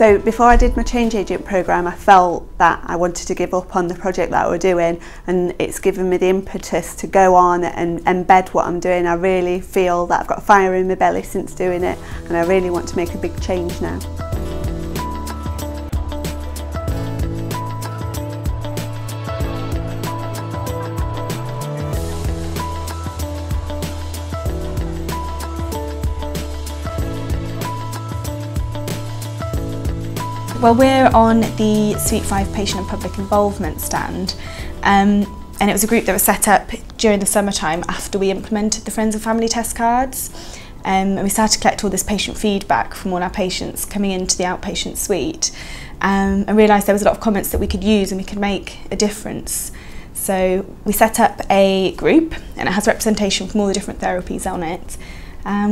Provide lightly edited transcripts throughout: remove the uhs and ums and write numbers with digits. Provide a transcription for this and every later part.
So before I did my change agent programme, I felt that I wanted to give up on the project that we're doing, and it's given me the impetus to go on and embed what I'm doing. I really feel that I've got fire in my belly since doing it, and I really want to make a big change now. Well, we're on the Suite 5 patient and public involvement stand, and it was a group that was set up during the summertime after we implemented the Friends and Family test cards, and we started to collect all this patient feedback from all our patients coming into the outpatient suite, and realised there was a lot of comments that we could use and we could make a difference. So we set up a group, and it has representation from all the different therapies on it.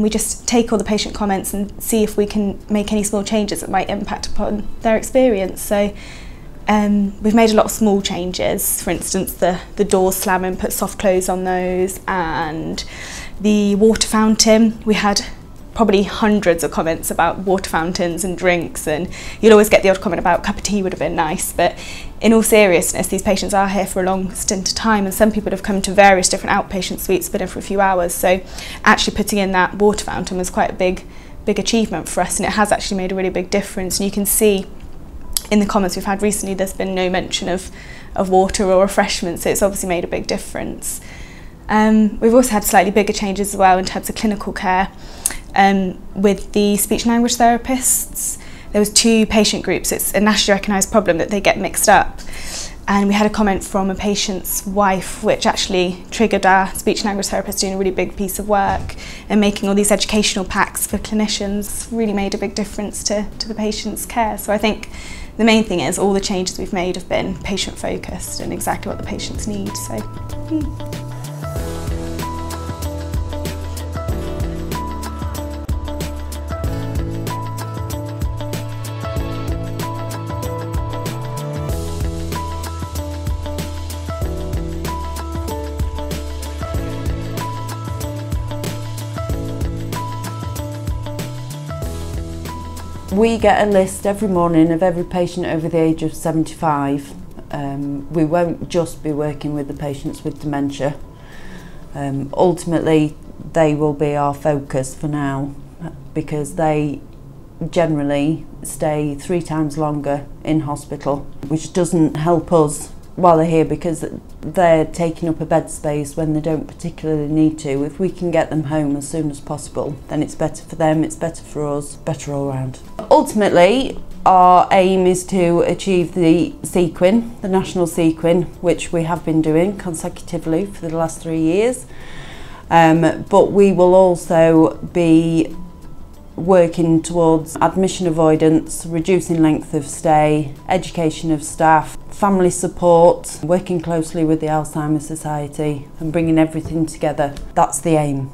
We just take all the patient comments and see if we can make any small changes that might impact upon their experience. So we've made a lot of small changes. For instance, the doors slamming, put soft close on those, and the water fountain. We had probably hundreds of comments about water fountains and drinks, and you'll always get the odd comment about a cup of tea would have been nice, but in all seriousness, these patients are here for a long stint of time, and some people have come to various different outpatient suites, been in for a few hours, so actually putting in that water fountain was quite a big achievement for us, and it has actually made a really big difference. And you can see in the comments we've had recently there's been no mention of water or refreshment, so it's obviously made a big difference. We've also had slightly bigger changes as well in terms of clinical care. With the speech and language therapists, there was 2 patient groups. It's a nationally recognised problem that they get mixed up, and we had a comment from a patient's wife which actually triggered our speech and language therapist doing a really big piece of work, and making all these educational packs for clinicians really made a big difference to the patient's care. So I think the main thing is all the changes we've made have been patient focused and exactly what the patients need. So. We get a list every morning of every patient over the age of 75. We won't just be working with the patients with dementia. Ultimately, they will be our focus for now, because they generally stay 3 times longer in hospital, which doesn't help us while they're here, because they're taking up a bed space when they don't particularly need to. If we can get them home as soon as possible, then it's better for them, it's better for us, better all round. Ultimately, our aim is to achieve the sequin, the national sequin, which we have been doing consecutively for the last 3 years. But we will also be working towards admission avoidance, reducing length of stay, education of staff, family support, working closely with the Alzheimer's Society and bringing everything together. That's the aim,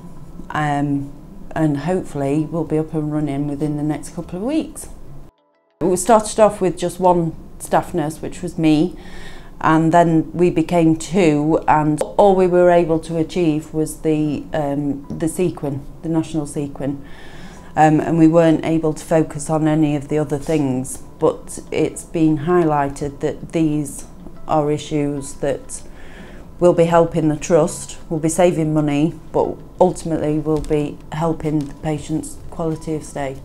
and hopefully we'll be up and running within the next couple of weeks. We started off with just 1 staff nurse, which was me, and then we became 2, and all we were able to achieve was the sequin, the national sequin. And we weren't able to focus on any of the other things, but it's been highlighted that these are issues that will be helping the trust, will be saving money, but ultimately will be helping the patient's quality of stay.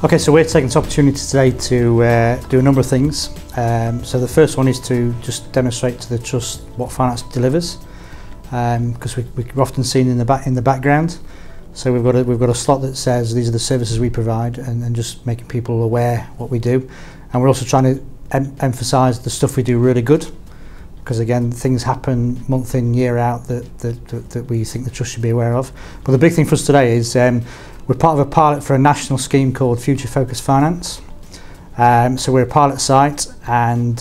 Okay, so we're taking this opportunity today to do a number of things. So the first one is to just demonstrate to the trust what finance delivers, because we're often seen in the background. So we've got a slot that says these are the services we provide, and just making people aware what we do. And we're also trying to emphasise the stuff we do really good, because again things happen month in, year out that we think the trust should be aware of. But the big thing for us today is we're part of a pilot for a national scheme called Future Focus Finance, So we're a pilot site, and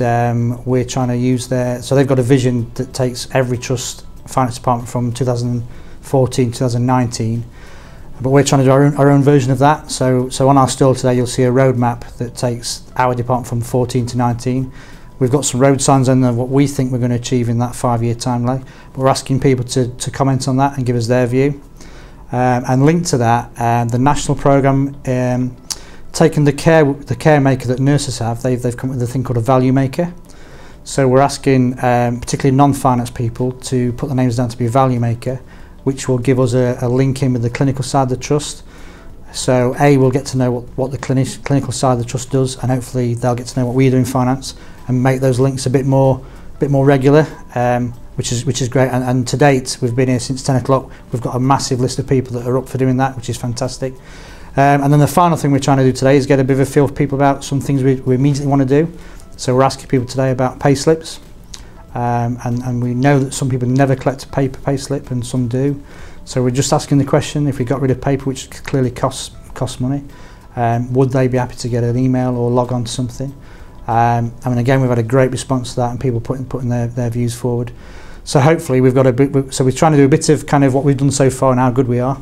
we're trying to use so they've got a vision that takes every trust finance department from 2014 2019, but we're trying to do our own version of that. So on our stall today you'll see a roadmap that takes our department from 14 to 19. We've got some road signs on there, what we think we're going to achieve in that 5-year timeline. But we're asking people to comment on that and give us their view. And linked to that, the national programme, taking the care maker that nurses have, they've come up with a thing called a value maker. So we're asking particularly non-finance people to put their names down to be a value maker, which will give us a link in with the clinical side of the trust. So we'll get to know what the clinical side of the trust does, and hopefully they'll get to know what we do in finance and make those links a bit more regular, which is great. And to date, we've been here since 10 o'clock. We've got a massive list of people that are up for doing that, which is fantastic. And then the final thing we're trying to do today is get a bit of a feel for people about some things we immediately want to do. So we're asking people today about pay slips, and we know that some people never collect a paper pay slip and some do. So we're just asking the question, if we got rid of paper, which clearly costs money, would they be happy to get an email or log on to something? I mean, again, we've had a great response to that, and people putting their views forward. So hopefully we've got so we're trying to do a bit of kind of what we've done so far and how good we are,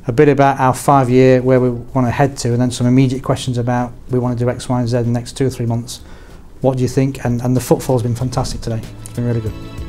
a bit about our 5-year, where we want to head to, and then some immediate questions about, we want to do X, Y and Z in the next 2 or 3 months. What do you think? And the footfall's been fantastic today. It's been really good.